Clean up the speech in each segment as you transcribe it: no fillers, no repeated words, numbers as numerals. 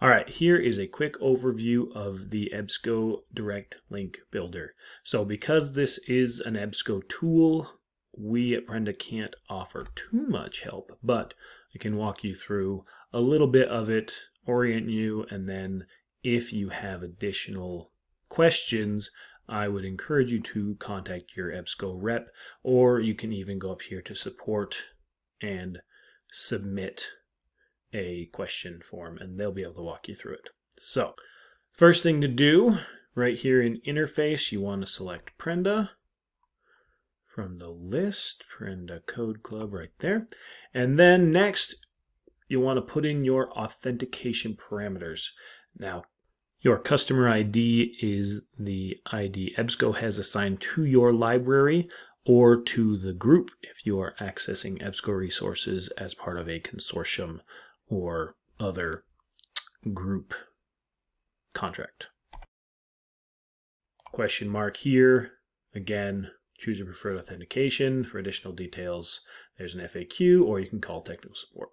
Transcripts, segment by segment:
All right, here is a quick overview of the EBSCO Direct Link Builder. So because this is an EBSCO tool, we at Brenda can't offer too much help, but I can walk you through a little bit of it, orient you, and then if you have additional questions, I would encourage you to contact your EBSCO rep, or you can even go up here to support and submit a question form, and they'll be able to walk you through it. So first thing to do, right here in interface, you want to select Prenda from the list, Prenda Code Club right there. And then next, you want to put in your authentication parameters. Now, your customer ID is the ID EBSCO has assigned to your library or to the group if you are accessing EBSCO resources as part of a consortium or other group contract. Question mark here. Again, choose your preferred authentication. For additional details, there's an FAQ, or you can call technical support.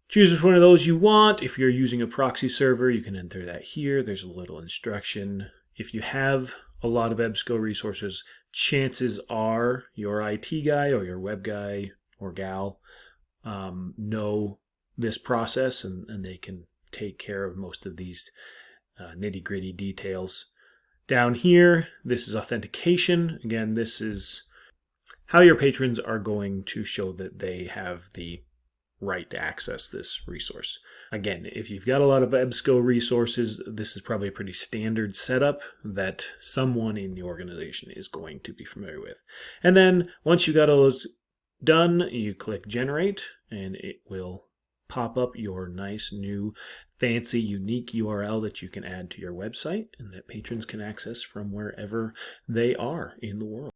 Choose which one of those you want. If you're using a proxy server, you can enter that here. There's a little instruction. If you have a lot of EBSCO resources, chances are your IT guy or your web guy or gal know this process, and they can take care of most of these nitty-gritty details. Down here, this is authentication. Again, this is how your patrons are going to show that they have the right to access this resource. Again, if you've got a lot of EBSCO resources, this is probably a pretty standard setup that someone in the organization is going to be familiar with. And then once you got all those done, you click generate, and it will pop up your nice new fancy unique URL that you can add to your website and that patrons can access from wherever they are in the world.